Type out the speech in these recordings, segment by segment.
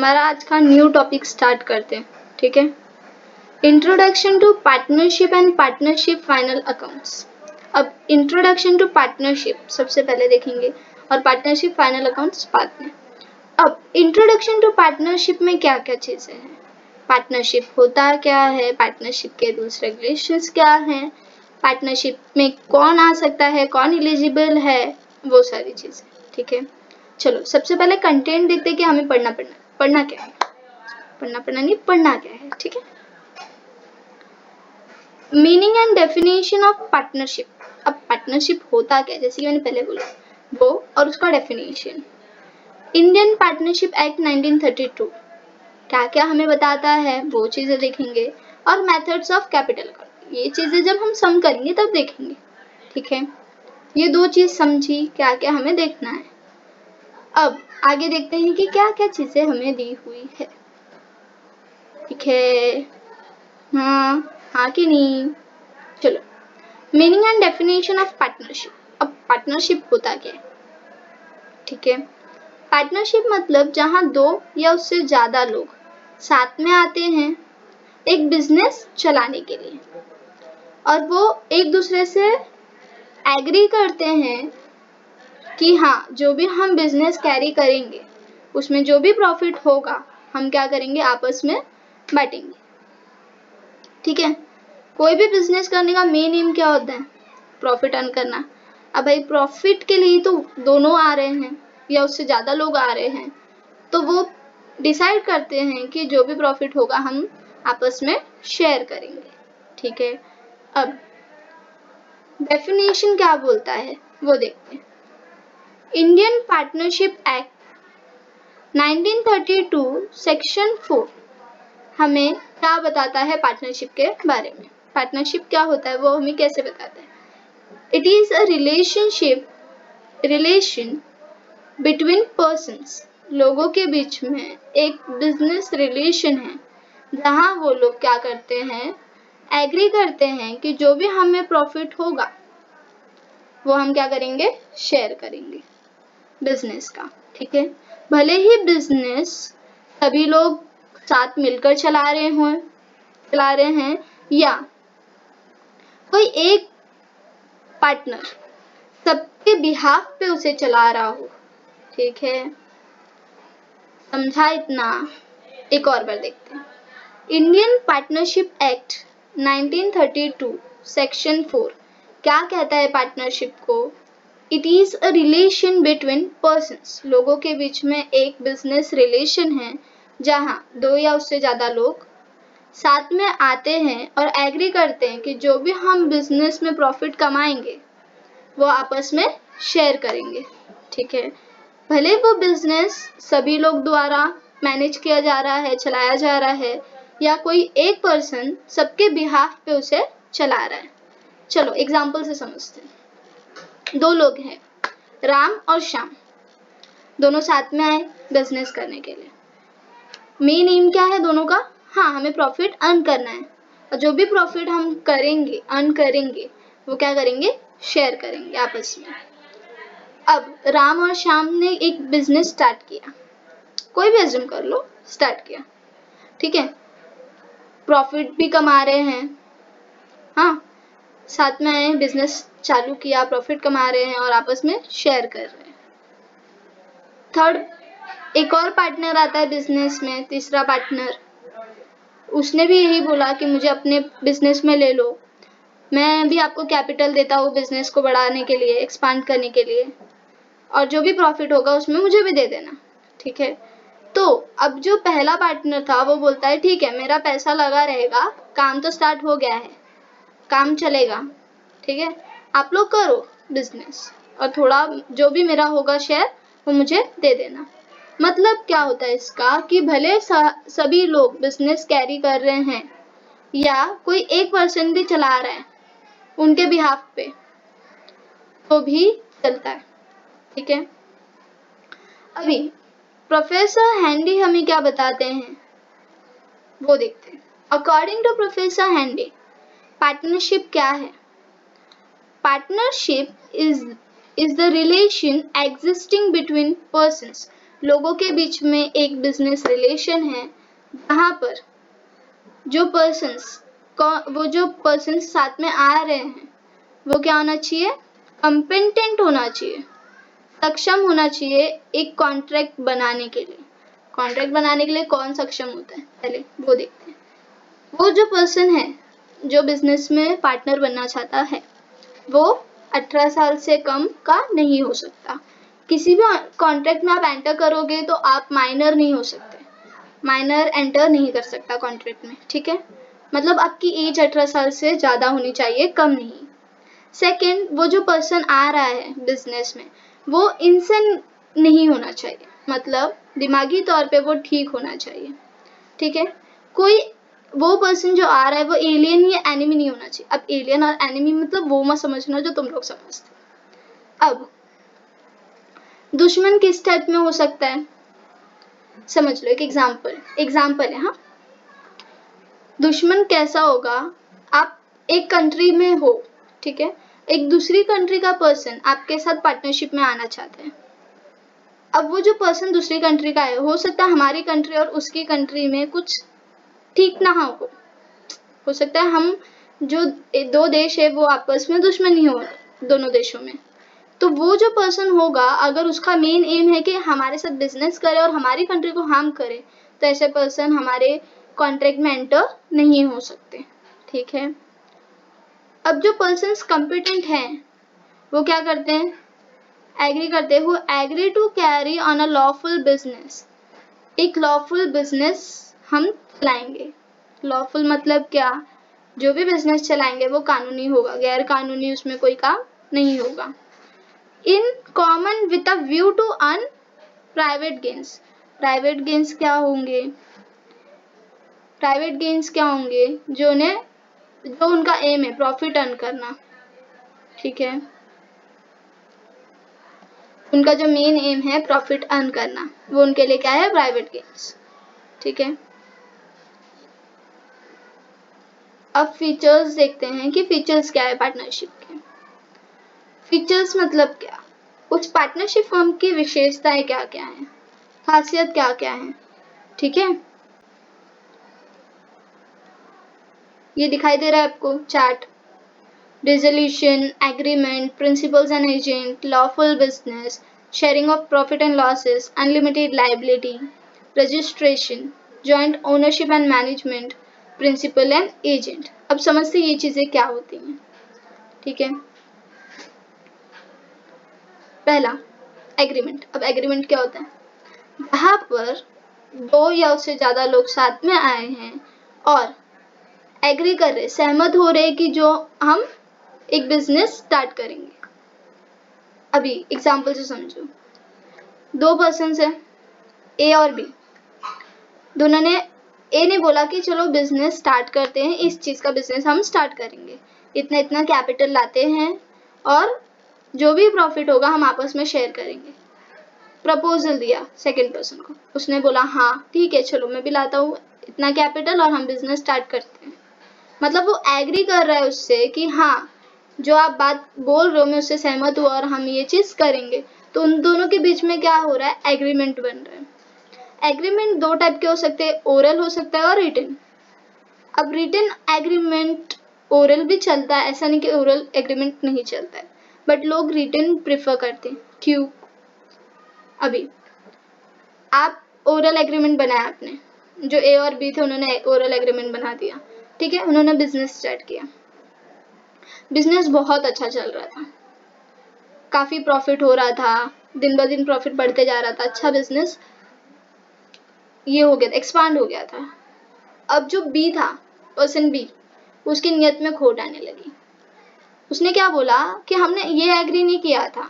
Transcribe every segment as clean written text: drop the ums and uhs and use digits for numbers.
हमारा आज का न्यू टॉपिक स्टार्ट करते हैं, ठीक है। Introduction to partnership and partnership final accounts. अब इंट्रोडक्शन टू पार्टनरशिप सबसे पहले देखेंगे और पार्टनरशिप फाइनल अकाउंट्स बाद में। अब इंट्रोडक्शन टू पार्टनरशिप में क्या क्या चीजें हैं, पार्टनरशिप होता क्या है, पार्टनरशिप के रूल्स रेगुलेशंस क्या हैं, पार्टनरशिप में कौन आ सकता है, कौन एलिजिबल है, वो सारी चीजें, ठीक है। चलो सबसे पहले कंटेंट देखते हैं कि हमें पढ़ना क्या है, पढ़ना क्या है, ठीक है। Meaning and definition of partnership. अब पार्टनरशिप होता क्या है, जैसे कि मैंने पहले बोला वो और उसका डेफिनेशन। इंडियन पार्टनरशिप एक्ट 1932 क्या क्या हमें बताता है वो चीजें देखेंगे, और मेथड्स ऑफ कैपिटल अकाउंट, ये चीजें जब हम सम करेंगे तब देखेंगे, ठीक है। ये दो चीज समझी, क्या क्या हमें देखना है। अब आगे देखते हैं कि क्या क्या चीजें हमें दी हुई है, ठीक है। हाँ कि नहीं। चलो, meaning and definition of partnership. अब पार्टनरशिप होता क्या है, ठीक है। पार्टनरशिप मतलब जहां दो या उससे ज्यादा लोग साथ में आते हैं एक बिजनेस चलाने के लिए, और वो एक दूसरे से एग्री करते हैं कि हाँ जो भी हम बिजनेस कैरी करेंगे उसमें जो भी प्रॉफिट होगा हम क्या करेंगे, आपस में बांटेंगे, ठीक है। कोई भी बिजनेस करने का मेन एम क्या होता है, प्रॉफिट अर्न करना। अब भाई प्रॉफिट के लिए तो दोनों आ रहे हैं या उससे ज्यादा लोग आ रहे हैं, तो वो डिसाइड करते हैं कि जो भी प्रॉफिट होगा हम आपस में शेयर करेंगे, ठीक है। अब डेफिनेशन क्या बोलता है वो देखते हैं। इंडियन पार्टनरशिप एक्ट 1932 सेक्शन 4 हमें क्या बताता है पार्टनरशिप के बारे में। पार्टनरशिप क्या होता है वो हमें कैसे बताता है। It is a relation between persons, लोगों के बीच में एक बिजनेस रिलेशन है जहां वो लोग क्या करते हैं, एग्री करते हैं कि जो भी हमें प्रॉफिट होगा वो हम क्या करेंगे, शेयर करेंगे बिजनेस का, ठीक है। भले ही बिजनेस सभी लोग साथ मिलकर चला रहे हैं या कोई एक पार्टनर सबके बिहाफ पे उसे चला रहा हो, ठीक है। समझा इतना। एक और बार देखते हैं। इंडियन पार्टनरशिप एक्ट 1932 सेक्शन 4 क्या कहता है पार्टनरशिप को। It is a relation between persons, लोगों के बीच में एक बिजनेस रिलेशन है जहां दो या उससे ज्यादा लोग साथ में आते हैं और एग्री करते हैं कि जो भी हम बिजनेस में प्रॉफिट कमाएंगे वो आपस में शेयर करेंगे, ठीक है। भले वो बिजनेस सभी लोग द्वारा मैनेज किया जा रहा है, चलाया जा रहा है, या कोई एक पर्सन सबके बिहाफ पे उसे चला रहा है। चलो एग्जाम्पल से समझते हैं। दो लोग हैं, राम और श्याम, दोनों साथ में आए बिजनेस करने के लिए। मेन एम क्या है दोनों का, हाँ हमें प्रॉफिट अर्न करना है, और जो भी प्रॉफिट हम करेंगे अर्न करेंगे वो क्या करेंगे, शेयर करेंगे आपस में। अब राम और श्याम ने एक बिजनेस स्टार्ट किया, कोई भी अज्यूम कर लो, स्टार्ट किया, ठीक है। प्रॉफिट भी कमा रहे हैं, हाँ साथ में आए बिजनेस चालू किया, प्रॉफिट कमा रहे हैं और आपस में शेयर कर रहे हैं। थर्ड एक और पार्टनर आता है बिजनेस में, तीसरा पार्टनर, उसने भी यही बोला कि मुझे अपने बिजनेस में ले लो, मैं भी आपको कैपिटल देता हूँ बिजनेस को बढ़ाने के लिए, एक्सपांड करने के लिए, और जो भी प्रॉफिट होगा उसमें मुझे भी दे देना, ठीक है। तो अब जो पहला पार्टनर था वो बोलता है ठीक है मेरा पैसा लगा रहेगा, काम तो स्टार्ट हो गया है, काम चलेगा, ठीक है, आप लोग करो बिजनेस और थोड़ा जो भी मेरा होगा शेयर वो मुझे दे देना। मतलब क्या होता है इसका कि भले सभी लोग बिजनेस कैरी कर रहे हैं या कोई एक पर्सन भी चला रहा है उनके बिहाफ पे तो भी चलता है, ठीक है। अभी प्रोफेसर हैंडी हमें क्या बताते हैं वो देखते हैं। According to professor Handy partnership क्या है। Partnership is the relation existing between persons, लोगों के बीच में एक बिजनेस रिलेशन है जहाँ पर वो जो पर्सन्स साथ में आ रहे हैं वो क्या होना चाहिए, कॉम्पिटेंट होना चाहिए, सक्षम होना चाहिए एक कॉन्ट्रैक्ट बनाने के लिए। कॉन्ट्रैक्ट बनाने के लिए कौन सक्षम होता है पहले वो देखते हैं। वो जो पर्सन है जो बिजनेस में पार्टनर बनना चाहता है वो 18 साल से कम का नहीं हो सकता। किसी भी कॉन्ट्रैक्ट में आप एंटर करोगे तो आप माइनर नहीं हो सकते, माइनर एंटर नहीं कर सकता कॉन्ट्रैक्ट में, ठीक है। मतलब आपकी एज 18 साल से ज़्यादा होनी चाहिए, कम नहीं। सेकंड, वो जो पर्सन आ रहा है बिजनेस में वो इंसान नहीं होना चाहिए, मतलब दिमागी तौर पे वो ठीक होना चाहिए, ठीक है। कोई वो पर्सन जो आ रहा है वो एलियन या एनिमी नहीं होना चाहिए। अब एलियन और एनिमी मतलब वो मत समझना जो तुम लोग समझते। अब दुश्मन किस टाइप में हो सकता है समझ लो, एक एग्जाम्पल है। हाँ, दुश्मन कैसा होगा, आप एक कंट्री में हो, ठीक है, एक दूसरी कंट्री का पर्सन आपके साथ पार्टनरशिप में आना चाहते हैं। अब वो जो पर्सन दूसरी कंट्री का है, हो सकता है हमारी कंट्री और उसकी कंट्री में कुछ ठीक ना हो सकता है हम जो दो देश है वो आपस में दुश्मनी हो दोनों देशों में। तो वो जो पर्सन होगा अगर उसका मेन एम है कि हमारे साथ बिजनेस करे और हमारी कंट्री को हार्म करे, तो ऐसे पर्सन हमारे कॉन्ट्रैक्ट में एंटर नहीं हो सकते, ठीक है। अब जो पर्सन्स कॉम्पिटेंट हैं वो क्या करते हैं, एग्री करते हैं, वो agree to carry on a lawful business. एक लॉफुल बिजनेस हम चलाएंगे। लॉफुल मतलब क्या, जो भी बिजनेस चलाएंगे वो कानूनी होगा, गैर कानूनी उसमें कोई काम नहीं होगा। In common with a view to earn private gains. Private gains क्या होंगे, प्राइवेट गेन्स क्या होंगे जो उनका एम है प्रॉफिट अर्न करना, ठीक है। उनका जो मेन एम है प्रॉफिट अर्न करना, वो उनके लिए क्या है, प्राइवेट गेन्स, ठीक है। अब फीचर्स देखते हैं कि फीचर्स क्या है पार्टनरशिप के। फीचर्स मतलब क्या, उस पार्टनरशिप फर्म की विशेषताएं क्या क्या है, खासियत क्या क्या है, ठीक है। ये दिखाई दे रहा है आपको chart, resolution, agreement, principals and agent, lawful business, sharing of profit and losses, unlimited liability, registration, joint ownership and management, principal and agent। अब समझते ये चीजें क्या होती हैं, ठीक है। पहला एग्रीमेंट। अब एग्रीमेंट क्या होता है, जहाँ पर दो या उससे ज्यादा लोग साथ में आए हैं और एग्री कर रहे, सहमत हो रहे कि जो हम एक बिजनेस स्टार्ट करेंगे। अभी एग्जाम्पल से समझो, दो पर्सन है ए और बी, दोनों ने, ए ने बोला कि चलो बिजनेस स्टार्ट करते हैं, इस चीज का बिजनेस हम स्टार्ट करेंगे, इतना इतना कैपिटल लाते हैं और जो भी प्रॉफिट होगा हम आपस में शेयर करेंगे। प्रपोजल दिया सेकंड पर्सन को, उसने बोला हाँ ठीक है चलो मैं भी लाता हूँ इतना कैपिटल और हम बिजनेस स्टार्ट करते हैं। मतलब वो एग्री कर रहा है उससे कि हाँ जो आप बात बोल रहे हो मैं उससे सहमत हूँ और हम ये चीज करेंगे। तो उन दोनों के बीच में क्या हो रहा है, एग्रीमेंट बन रहा है। एग्रीमेंट दो टाइप के हो सकते हैं, ओरल हो सकता है और रिटन। अब रिटन एग्रीमेंट ओरल भी चलता है, ऐसा नहीं कि ओरल एग्रीमेंट नहीं चलता है, बट लोग रिटन प्रेफर करते हैं। क्यों, अभी आप ओरल एग्रीमेंट बनाया आपने, जो ए और बी थे उन्होंने ओरल एग्रीमेंट बना दिया, ठीक है, उन्होंने बिजनेस स्टार्ट किया, बिजनेस बहुत अच्छा चल रहा था, काफी प्रॉफिट हो रहा था, दिन ब दिन प्रॉफिट बढ़ते जा रहा था, अच्छा बिजनेस ये हो गया, एक्सपांड हो गया था। अब जो बी था, पर्सन बी, उसकी नियत में खोट आने लगी। उसने क्या बोला कि हमने ये एग्री नहीं किया था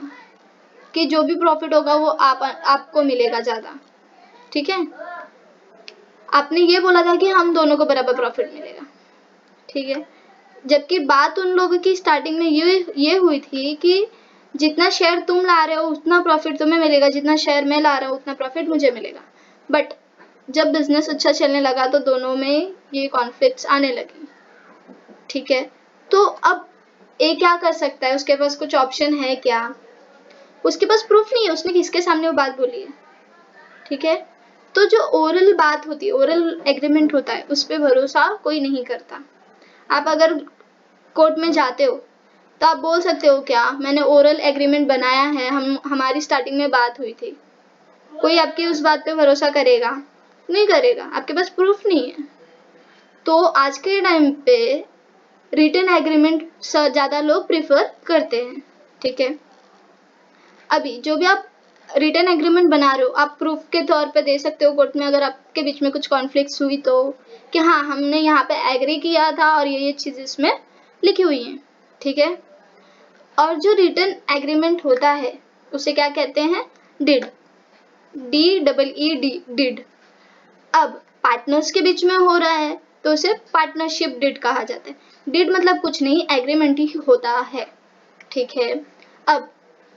कि जो भी प्रॉफिट होगा वो आपको मिलेगा ज्यादा, ठीक है। आपने ये बोला था कि हम दोनों को बराबर प्रॉफिट मिलेगा, ठीक है। जबकि बात उन लोगों की स्टार्टिंग में ये हुई थी कि जितना शेयर तुम ला रहे हो उतना प्रॉफिट तुम्हें मिलेगा, जितना शेयर मैं ला रहा हूँ उतना प्रॉफिट मुझे मिलेगा। बट जब बिजनेस अच्छा चलने लगा तो दोनों में ये कॉन्फ्लिक्ट्स आने लगे, ठीक है। तो अब ए क्या कर सकता है, उसके पास कुछ ऑप्शन है क्या, उसके पास प्रूफ नहीं है, उसने किसके सामने वो बात बोली है, ठीक है। तो जो ओरल बात होती है, ओरल एग्रीमेंट होता है, उस पर भरोसा कोई नहीं करता। आप अगर कोर्ट में जाते हो तो आप बोल सकते हो क्या, मैंने ओरल एग्रीमेंट बनाया है, हमारी स्टार्टिंग में बात हुई थी। कोई आपकी उस बात पे भरोसा करेगा? नहीं करेगा, आपके पास प्रूफ नहीं है। तो आज के टाइम पे रिटन एग्रीमेंट ज़्यादा लोग प्रिफर करते हैं, ठीक है। अभी जो भी आप रिटन एग्रीमेंट बना रहे हो, आप प्रूफ के तौर पे दे सकते हो कोर्ट में, अगर आपके बीच में कुछ कॉन्फ्लिक्ट्स हुई तो, कि हाँ हमने यहाँ पे एग्री किया था और ये चीज़ इसमें लिखी हुई है, ठीक है। और जो रिटन एग्रीमेंट होता है उसे क्या कहते हैं? Did, DEED, did. अब पार्टनर्स के बीच में हो रहा है तो उसे पार्टनरशिप डिड कहा जाता है। डिड मतलब कुछ नहीं, एग्रीमेंट ही होता है, ठीक है। अब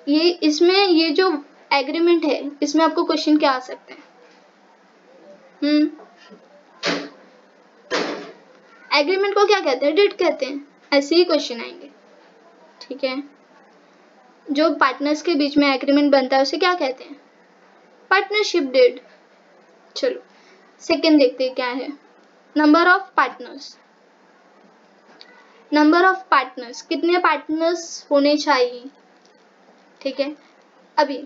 ये जो एग्रीमेंट है, इसमें आपको क्वेश्चन क्या आ सकते हैं? एग्रीमेंट को क्या कहते हैं? डिड कहते हैं, ऐसे ही क्वेश्चन आएंगे, ठीक है। जो पार्टनर्स के बीच में एग्रीमेंट बनता है उसे क्या कहते हैं? Partnership did. चलो सेकंड देखते हैं क्या है। Number of partners. Number of partners, कितने पार्टनर्स होने चाहिए, ठीक है। अभी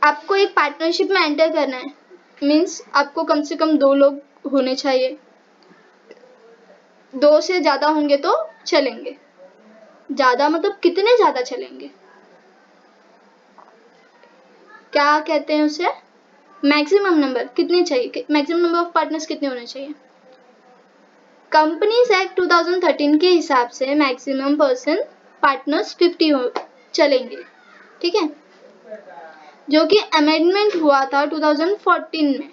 आपको एक पार्टनरशिप में एंटर करना है, मीन्स आपको कम से कम 2 लोग होने चाहिए। 2 से ज्यादा होंगे तो चलेंगे। ज्यादा मतलब कितने ज्यादा चलेंगे? क्या कहते हैं उसे? मैक्सिमम नंबर कितने चाहिए? मैक्सिमम नंबर ऑफ पार्टनर्स कितने होने चाहिए? कंपनीज एक्ट 2013 के हिसाब से मैक्सिमम पर्सन पार्टनर्स 50 चलेंगे, ठीक है। जो कि अमेंडमेंट हुआ था 2014 में।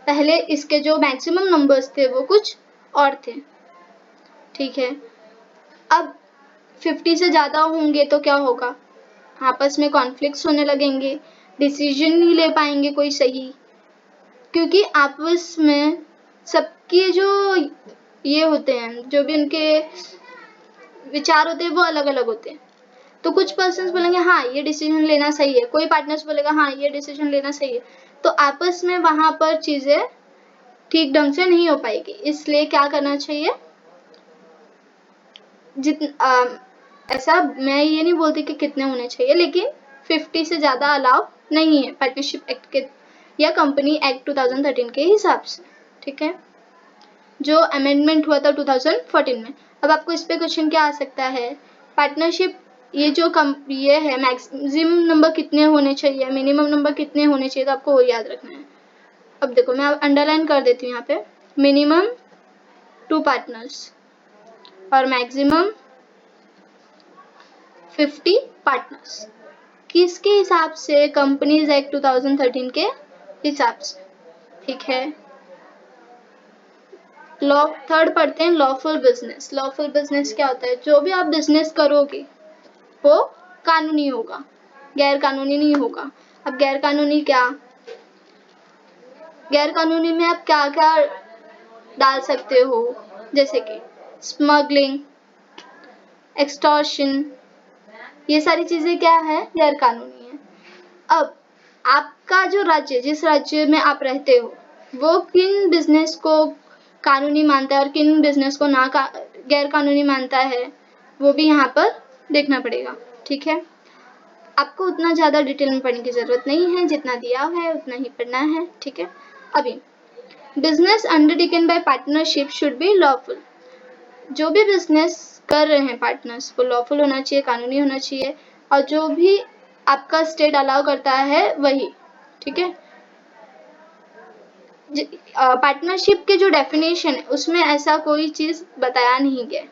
पहले इसके जो मैक्सिमम नंबर्स थे वो कुछ और थे, ठीक है। अब 50 से ज़्यादा होंगे तो क्या होगा? आपस में कॉन्फ्लिक्ट्स होने लगेंगे, डिसीजन नहीं ले पाएंगे कोई सही, क्योंकि आपस में सबके जो ये होते हैं, जो भी उनके विचार होते हैं वो अलग अलग होते हैं। तो कुछ पर्सन्स बोलेंगे हाँ ये डिसीजन लेना सही है, कोई पार्टनर्स बोलेगा हाँ ये डिसीजन लेना सही है। तो आपस में वहां पर चीजें ठीक ढंग से नहीं हो पाएगी। इसलिए क्या करना चाहिए? ऐसा मैं ये नहीं बोलती कि कितने होने चाहिए, लेकिन 50 से ज़्यादा अलाउ नहीं है पार्टनरशिप एक्ट के या कंपनी एक्ट 2013 के हिसाब से, ठीक है, जो अमेंडमेंट हुआ था 2014 में। अब आपको इस पे क्वेश्चन क्या आ सकता है? पार्टनरशिप ये है मैक्सिमम नंबर कितने होने चाहिए, मिनिमम नंबर कितने होने चाहिए, तो आपको वो याद रखना है। अब देखो मैं अंडरलाइन कर देती हूँ यहाँ पे, मिनिमम 2 पार्टनर्स और मैक्सिमम 50 पार्टनर्स। किसके हिसाब से? कंपनीज एक्ट 2013 के हिसाब से, ठीक है। लॉ थर्ड पढ़ते हैं, लॉफुल बिजनेस। लॉफुल बिजनेस क्या होता है? जो भी आप बिजनेस करोगे वो कानूनी होगा, गैर कानूनी नहीं होगा। अब गैर कानूनी क्या? गैर कानूनी में आप क्या क्या डाल सकते हो? जैसे कि स्मगलिंग, एक्सटॉर्शन, ये सारी चीजें क्या है? गैर कानूनी है। अब आपका जो राज्य, जिस राज्य में आप रहते हो, वो किन बिजनेस को कानूनी मानता है और किन बिजनेस को गैर कानूनी मानता है, वो भी यहाँ पर देखना पड़ेगा, ठीक है। आपको उतना ज़्यादा डिटेल में पढ़ने की ज़रूरत नहीं है, जितना दिया हुआ है उतना ही पढ़ना है, ठीक है। अभी business undertaken by partnership should be lawful. जो भी बिजनेस कर रहे हैं पार्टनर्स, वो लॉफुल होना चाहिए, कानूनी होना चाहिए, और जो भी आपका स्टेट अलाउ करता है वही, ठीक है। पार्टनरशिप के जो डेफिनेशन है उसमें ऐसा कोई चीज बताया नहीं गया।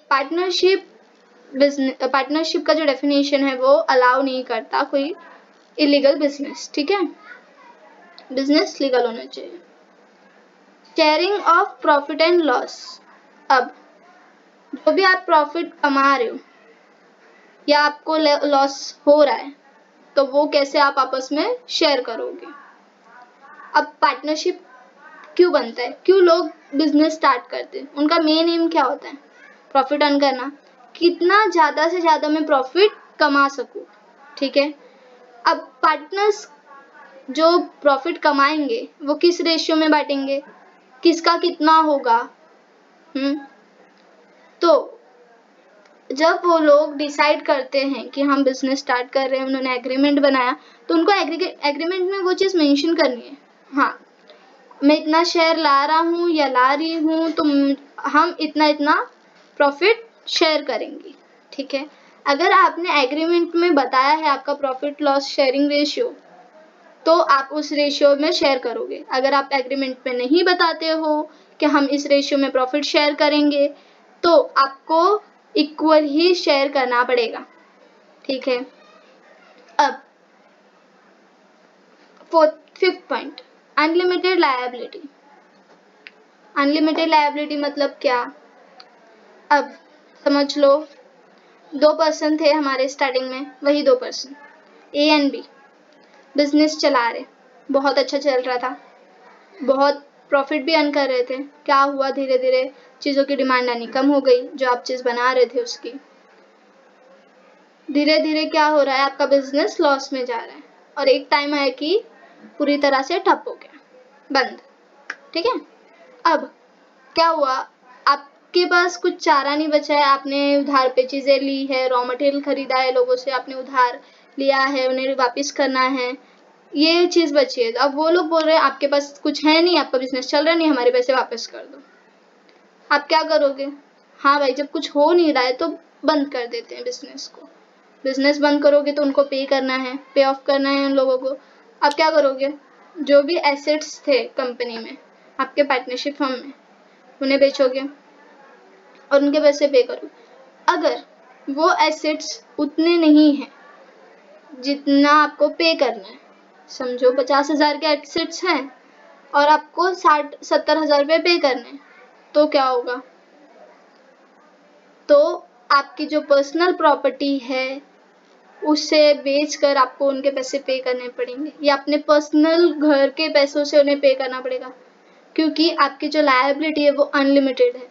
पार्टनरशिप का जो डेफिनेशन है वो अलाउ नहीं करता कोई इलीगल बिजनेस, ठीक है। बिजनेस लीगल होना चाहिए। Sharing of profit and loss. अब जो भी आप प्रॉफिट कमा रहे हो या आपको लॉस हो रहा है, तो वो कैसे आप आपस में शेयर करोगे? अब पार्टनरशिप क्यों बनता है? क्यों लोग बिजनेस स्टार्ट करते हैं? उनका मेन एम क्या होता है? प्रॉफिट अर्न करना। कितना ज़्यादा से ज़्यादा मैं प्रॉफिट कमा सकूं, ठीक है। अब पार्टनर्स जो प्रॉफिट कमाएंगे वो किस रेशियो में बांटेंगे, किसका कितना होगा। तो जब वो लोग डिसाइड करते हैं कि हम बिजनेस स्टार्ट कर रहे हैं, उन्होंने एग्रीमेंट बनाया, तो उनको एग्रीमेंट में वो चीज़ मेंशन करनी है। हाँ, मैं इतना शेयर ला रहा हूँ या ला रही हूँ, तो हम इतना इतना प्रॉफिट शेयर करेंगे। ठीक है, अगर आपने एग्रीमेंट में बताया है आपका प्रॉफिट लॉस शेयरिंग रेशियो, तो आप उस रेशियो में शेयर करोगे। अगर आप एग्रीमेंट में नहीं बताते हो कि हम इस रेशियो में प्रॉफिट शेयर करेंगे, तो आपको इक्वल ही शेयर करना पड़ेगा। ठीक है, अब fifth point, unlimited liability. Unlimited liability मतलब क्या? अब समझ लो, 2 पर्सन थे हमारे स्टार्टिंग में, वही 2 person A and B business चला रहे, बहुत अच्छा चल रहा था, बहुत प्रॉफिट भी अर्न कर रहे थे। क्या हुआ, धीरे धीरे चीज़ों की डिमांड आनी कम हो गई, जो आप चीज़ बना रहे थे उसकी। धीरे धीरे क्या हो रहा है, आपका बिजनेस लॉस में जा रहा है, और एक टाइम आया कि पूरी तरह से ठप हो गया, बंद। ठीक है, अब क्या हुआ, आपके पास कुछ चारा नहीं बचा है, आपने उधार पे चीज़ें ली है, रॉ मटेरियल खरीदा है लोगों से, आपने उधार लिया है, उन्हें वापस करना है, ये चीज़ बची है। अब वो लोग बोल रहे हैं आपके पास कुछ है नहीं, आपका बिजनेस चल रहा नहीं, हमारे पैसे वापस कर दो। आप क्या करोगे? हाँ भाई, जब कुछ हो नहीं रहा है तो बंद कर देते हैं बिजनेस को। बिजनेस बंद करोगे तो उनको पे करना है, पे ऑफ करना है उन लोगों को। अब क्या करोगे? जो भी एसेट्स थे कंपनी में, आपके पार्टनरशिप फर्म में, उन्हें बेचोगे और उनके पैसे पे करो। अगर वो एसेट्स उतने नहीं हैं जितना आपको पे करना है, समझो 50,000 के एसेट्स हैं और आपको 60-70,000 रुपये पे करने हैं, तो क्या होगा? तो आपकी जो पर्सनल प्रॉपर्टी है उसे बेचकर आपको उनके पैसे पे करने पड़ेंगे, या अपने पर्सनल घर के पैसों से उन्हें पे करना पड़ेगा, क्योंकि आपकी जो लायबिलिटी है वो अनलिमिटेड है,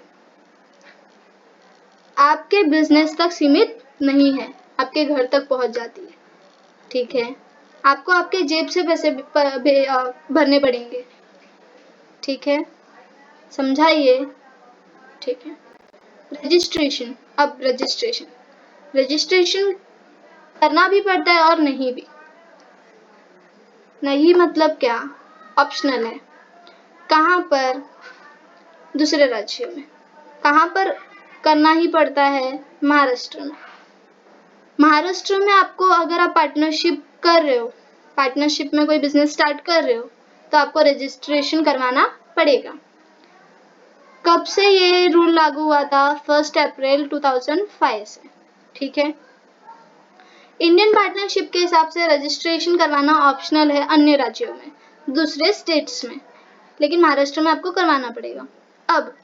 आपके बिजनेस तक सीमित नहीं है, आपके घर तक पहुंच जाती है। ठीक है, आपको आपके जेब से पैसे भरने पड़ेंगे। ठीक है, समझाइए। ठीक है, रजिस्ट्रेशन। अब रजिस्ट्रेशन करना भी पड़ता है और नहीं भी। नहीं मतलब क्या? ऑप्शनल है। कहाँ पर? दूसरे राज्यों में। कहाँ पर करना ही पड़ता है? महाराष्ट्र में। महाराष्ट्र में आपको, अगर आप पार्टनरशिप कर रहे हो, पार्टनरशिप में कोई बिजनेस स्टार्ट कर रहे हो, तो आपको रजिस्ट्रेशन करवाना पड़ेगा। कब से ये रूल लागू हुआ था? 1 अप्रैल 2005 से। ठीक है, इंडियन पार्टनरशिप के हिसाब से रजिस्ट्रेशन करवाना ऑप्शनल है अन्य राज्यों में, दूसरे स्टेट्स में, लेकिन महाराष्ट्र में आपको करवाना पड़ेगा। अब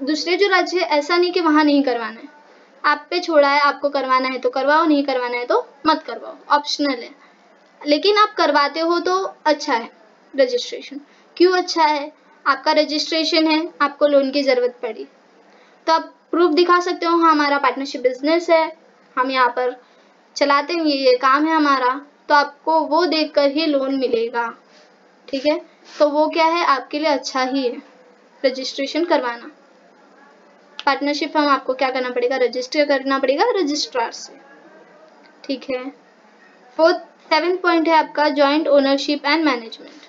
दूसरे जो राज्य है, ऐसा नहीं कि वहां नहीं करवाना है, आप पे छोड़ा है, आपको करवाना है तो करवाओ, नहीं करवाना है तो मत करवाओ, ऑप्शनल है। लेकिन आप करवाते हो तो अच्छा है रजिस्ट्रेशन। क्यों अच्छा है? आपका रजिस्ट्रेशन है, आपको लोन की जरूरत पड़ी तो आप प्रूफ दिखा सकते हो, हाँ हमारा पार्टनरशिप बिजनेस है, हम यहाँ पर चलाते हैं, ये काम है हमारा, तो आपको वो देखकर ही लोन मिलेगा। ठीक है, तो वो क्या है, आपके लिए अच्छा ही है रजिस्ट्रेशन करवाना। पार्टनरशिप फॉर्म आपको क्या करना पड़ेगा? रजिस्टर करना पड़ेगा रजिस्ट्रार से। ठीक है, 7th पॉइंट है आपका जॉइंट ओनरशिप एंड मैनेजमेंट।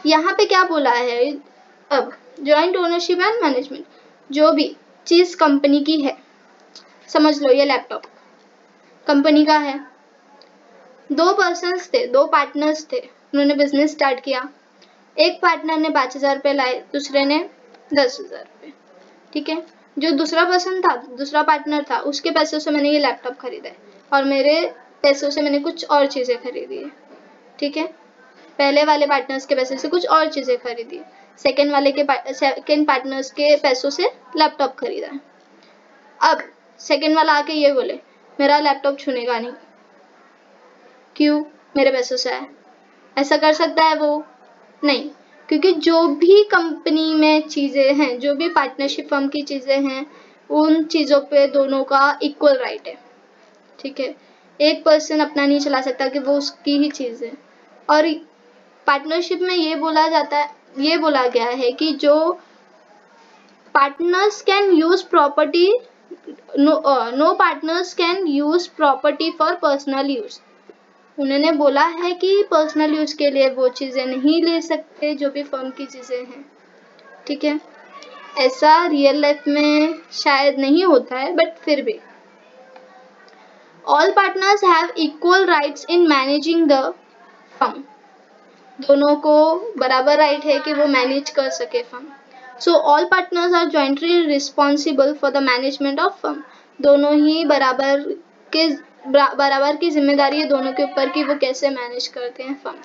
यहाँ पे क्या बोला है? अब जॉइंट ओनरशिप एंड मैनेजमेंट, जो भी चीज कंपनी की है, समझ लो ये लैपटॉप कंपनी का है, 2 पर्सन्स थे, 2 पार्टनर्स थे, उन्होंने बिजनेस स्टार्ट किया। एक पार्टनर ने 5,000 रुपये लाए, दूसरे ने 10,000 रुपये। ठीक है, जो दूसरा पर्सन था, दूसरा पार्टनर था, उसके पैसों से मैंने ये लैपटॉप खरीदा है और मेरे पैसों से मैंने कुछ और चीज़ें खरीदी है। ठीक है, पहले वाले पार्टनर्स के पैसे से कुछ और चीज़ें खरीदी है, सेकेंड पार्टनर्स के पैसों से लैपटॉप खरीदा है। अब सेकेंड वाला आके ये बोले मेरा लैपटॉप छूनेगा नहीं, क्यों? मेरे पैसों से आया। ऐसा कर सकता है वो? नहीं, क्योंकि जो भी कंपनी में चीज़ें हैं, जो भी पार्टनरशिप फर्म की चीज़ें हैं, उन चीज़ों पे दोनों का इक्वल राइट है। ठीक है, एक पर्सन अपना नहीं चला सकता कि वो उसकी ही चीज है। और पार्टनरशिप में ये बोला गया है कि जो partners can use property, no partners can use property for personal use. उन्होंने बोला है कि पर्सनल यूज के लिए वो चीजें नहीं ले सकते जो भी फर्म की चीजें हैं, ठीक है। ऐसा रियल लाइफ में शायद नहीं होता है, बट फिर भी all partners have equal rights in managing the firm. दोनों को बराबर राइट है कि वो मैनेज कर सके firm. So all partners are jointly responsible for the management of firm. दोनों ही बराबर की जिम्मेदारी है दोनों के ऊपर कि वो कैसे मैनेज करते हैं फर्म,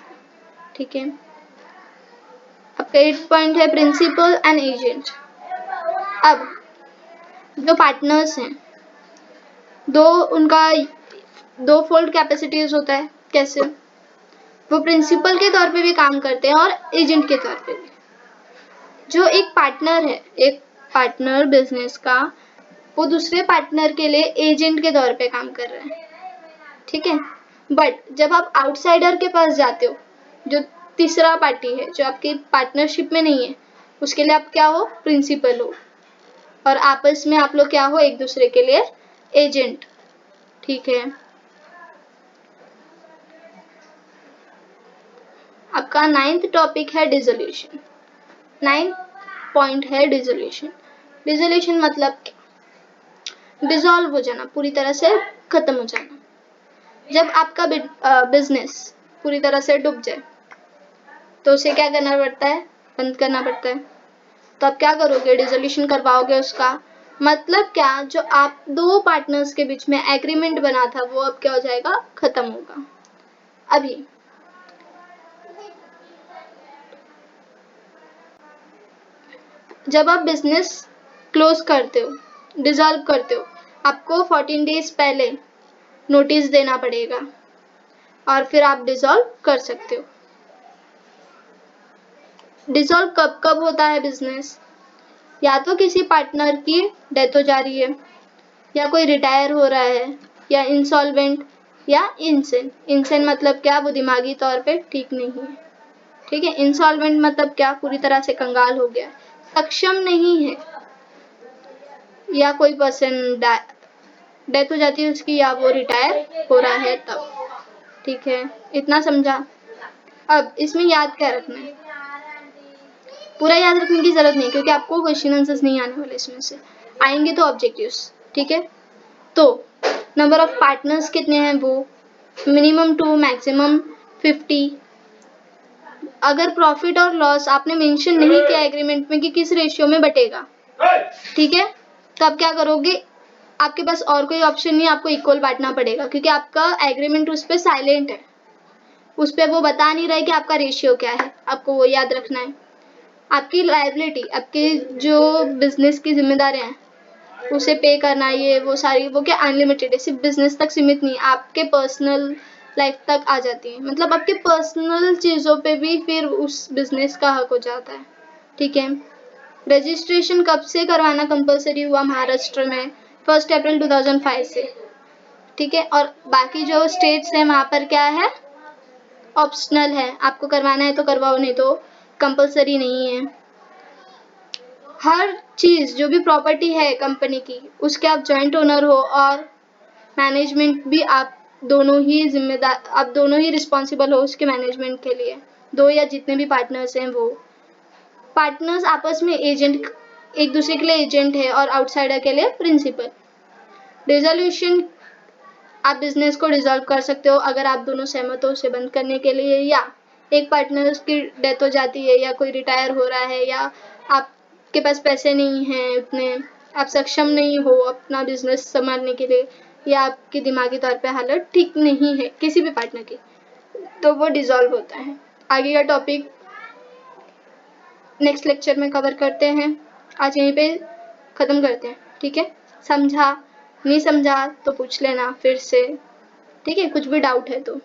ठीक है। आपका 8 पॉइंट है प्रिंसिपल एंड एजेंट। अब जो पार्टनर्स हैं उनका दो फोल्ड कैपेसिटीज होता है। कैसे? वो प्रिंसिपल के तौर पे भी काम करते हैं और एजेंट के तौर पे भी। जो एक पार्टनर है, एक पार्टनर बिजनेस का, वो दूसरे पार्टनर के लिए एजेंट के तौर पे काम कर रहा है, ठीक है। बट जब आप आउटसाइडर के पास जाते हो, जो तीसरा पार्टी है जो आपकी पार्टनरशिप में नहीं है, उसके लिए आप क्या हो? प्रिंसिपल हो। और आपस में आप लोग क्या हो? एक दूसरे के लिए एजेंट, ठीक है। आपका 9th टॉपिक है डिसोल्यूशन। 9th पॉइंट है डिसोल्यूशन। डिसोल्यूशन मतलब डिसॉल्व हो जाना, पूरी तरह से खत्म हो जाना। जब आपका बिजनेस पूरी तरह से डूब जाए तो उसे क्या करना पड़ता है? बंद करना पड़ता है। तो आप क्या करोगे? डिसोल्यूशन करवाओगे उसका। मतलब क्या? जो आप दो पार्टनर्स के बीच में एग्रीमेंट बना था वो अब क्या हो जाएगा? खत्म होगा। अभी जब आप बिजनेस क्लोज करते हो, डिसॉल्व करते हो, आपको 14 डेज पहले नोटिस देना पड़ेगा और फिर आप डिसॉल्व कर सकते हो। डिसॉल्व कब कब होता है बिजनेस? या तो किसी पार्टनर की डेथ हो जा रही है, या कोई रिटायर हो रहा है, या इंसॉल्वेंट, या इनसेन। इनसेन मतलब क्या? वो दिमागी तौर पे ठीक नहीं है, ठीक है। इंसॉल्वेंट मतलब क्या? पूरी तरह से कंगाल हो गया, सक्षम नहीं है, या कोई पर्सन डेथ हो जाती है उसकी, या वो रिटायर हो रहा है तब, ठीक है। इतना समझा? अब इसमें याद क्या रखना है? पूरा याद रखने की जरूरत नहीं, क्योंकि आपको क्वेश्चन आंसर्स नहीं आने वाले इसमें से, आएंगे तो ऑब्जेक्टिव्स, ठीक है। तो नंबर ऑफ पार्टनर्स कितने हैं? वो मिनिमम 2, मैक्सिमम 50। अगर प्रॉफिट और लॉस आपने मेंशन नहीं किया एग्रीमेंट में कि किस रेशियो में बटेगा, ठीक है, तो आप क्या करोगे? आपके पास और कोई ऑप्शन नहीं, आपको इक्वल बांटना पड़ेगा, क्योंकि आपका एग्रीमेंट उस पर साइलेंट है, उस पर वो बता नहीं रहा है कि आपका रेशियो क्या है। आपको वो याद रखना है। आपकी लायबिलिटी, आपकी जो बिजनेस की जिम्मेदारियां हैं उसे पे करना, ये वो सारी, वो क्या अनलिमिटेड है, सिर्फ बिजनेस तक सीमित नहीं, आपके पर्सनल लाइफ तक आ जाती है। मतलब आपके पर्सनल चीज़ों पे भी फिर उस बिजनेस का हक हो जाता है, ठीक है। रजिस्ट्रेशन कब से करवाना कंपलसरी हुआ महाराष्ट्र में? 1 अप्रैल 2005 से, ठीक है। और बाकी जो स्टेट्स हैं वहाँ पर क्या है? ऑप्शनल है, आपको करवाना है तो करवाओ, नहीं तो कंपलसरी नहीं है। हर चीज जो भी प्रॉपर्टी है कंपनी की, उसके आप जॉइंट ओनर हो, और मैनेजमेंट भी आप दोनों ही जिम्मेदार, आप दोनों ही रिस्पॉन्सिबल हो उसके मैनेजमेंट के लिए। दो या जितने भी पार्टनर्स हैं वो पार्टनर्स आपस में एजेंट, एक दूसरे के लिए एजेंट है और आउटसाइडर के लिए प्रिंसिपल। डिसोल्यूशन, आप बिजनेस को डिसॉल्व कर सकते हो अगर आप दोनों सहमत हो उसे बंद करने के लिए, या एक पार्टनर की डेथ हो जाती है, या कोई रिटायर हो रहा है, या आपके पास पैसे नहीं हैं उतने, आप सक्षम नहीं हो अपना बिजनेस संभालने के लिए, या आपकी दिमागी तौर पे हालत ठीक नहीं है किसी भी पार्टनर की, तो वो डिसॉल्व होता है। आगे का टॉपिक नेक्स्ट लेक्चर में कवर करते हैं। आज यहीं पे ख़त्म करते हैं, ठीक है। समझा? नहीं समझा तो पूछ लेना फिर से, ठीक है, कुछ भी डाउट है तो।